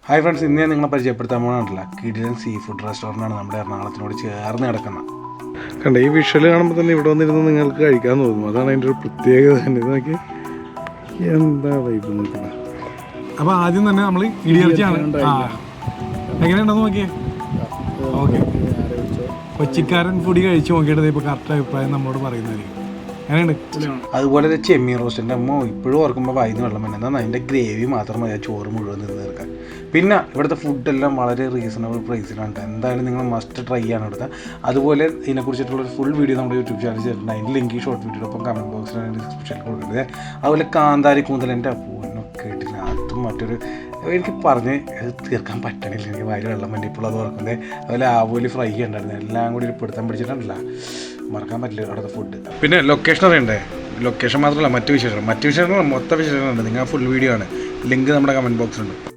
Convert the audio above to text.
Hi friends, ഇന്ന് ഞാൻ നിങ്ങളെ പരിചയപ്പെടുത്താൻ പോകുന്നില്ല കിടിലൻ സീ ഫുഡ് റെസ്റ്റോറൻ്റാണ് നമ്മുടെ എറണാകുളത്തിനോട് ചേർന്ന് കിടക്കുന്നത്. കണ്ട ഈ വിഷ്വൽ കാണുമ്പോൾ തന്നെ ഇവിടെ വന്നിരുന്ന് നിങ്ങൾക്ക് കഴിക്കാൻ തോന്നും. അതാണ് അതിൻ്റെ ഒരു പ്രത്യേകത തന്നെ. ഇത് നോക്കി എന്താ വൈബ് നോക്കുന്നത്. അപ്പോൾ ആദ്യം തന്നെ നമ്മൾ ഇടിയിറച്ചിയാണ്. എങ്ങനെയുണ്ടെന്ന് നോക്കിയേ. ഓക്കെ, കൊച്ചിക്കാരൻ പൊടി കഴിച്ച് നോക്കിയിട്ട് ഇപ്പോൾ കറക്റ്റ് അഭിപ്രായം നമ്മളോട് പറയുന്നതായിരിക്കും. അങ്ങനെയുണ്ട്. അതുപോലെ ചെമ്മീൻ റോസ്റ്റിൻ്റെ അമ്മ ഇപ്പോഴും ഓർക്കുമ്പോൾ വൈകുന്ന വെള്ളം വേണം. എന്നാൽ അതിൻ്റെ ഗ്രേവി മാത്രം മതി ചോറ് മുഴുവൻ നിന്ന് തീർക്കാൻ. പിന്നെ ഇവിടുത്തെ ഫുഡെല്ലാം വളരെ റീസണബിൾ പ്രൈസിലാണ്. എന്തായാലും നിങ്ങൾ മസ്റ്റ് ട്രൈ ആണ് ഇവിടുത്തെ. അതുപോലെ ഇതിനെക്കുറിച്ചിട്ടുള്ളൊരു ഫുൾ വീഡിയോ നമ്മുടെ യൂട്യൂബ് ചാനൽ ചെയ്തിട്ടുണ്ട്. അതിൻ്റെ ലിങ്ക് ഷോർട്ട് വീഡിയോടൊപ്പം കമൻറ്റ് ബോക്സിൽ ഡിസ്ക്രിപ്ഷനിൽ കൊടുക്കുന്നത്. അതുപോലെ കാന്താരി കൂന്തലിൻ്റെ പൂവിനൊക്കെ ഇട്ടില്ല. അതും മറ്റൊരു എനിക്ക് പറഞ്ഞ് തീർക്കാൻ പറ്റണില്ല. എനിക്ക് വയറ് വെള്ളം വേണ്ടി ഇപ്പോൾ അത് ഓർക്കുന്നത്. അതുപോലെ ആവോലി ഫ്രൈ ഉണ്ടായിരുന്നു. എല്ലാം കൂടി ഒരു പിടുത്തം പിടിച്ചിട്ടുണ്ടല്ല, മറക്കാൻ പറ്റില്ല അവിടുത്തെ ഫുഡ്. പിന്നെ ലൊക്കേഷൻ അറിയണ്ടേ? ലൊക്കേഷൻ മാത്രമല്ല മറ്റു വിശേഷങ്ങൾ മൊത്തം വിശേഷങ്ങളുണ്ട്. നിങ്ങൾ ഫുൾ വീഡിയോ ആണ്. ലിങ്ക് നമ്മുടെ കമൻറ്റ് ബോക്സിലുണ്ട്.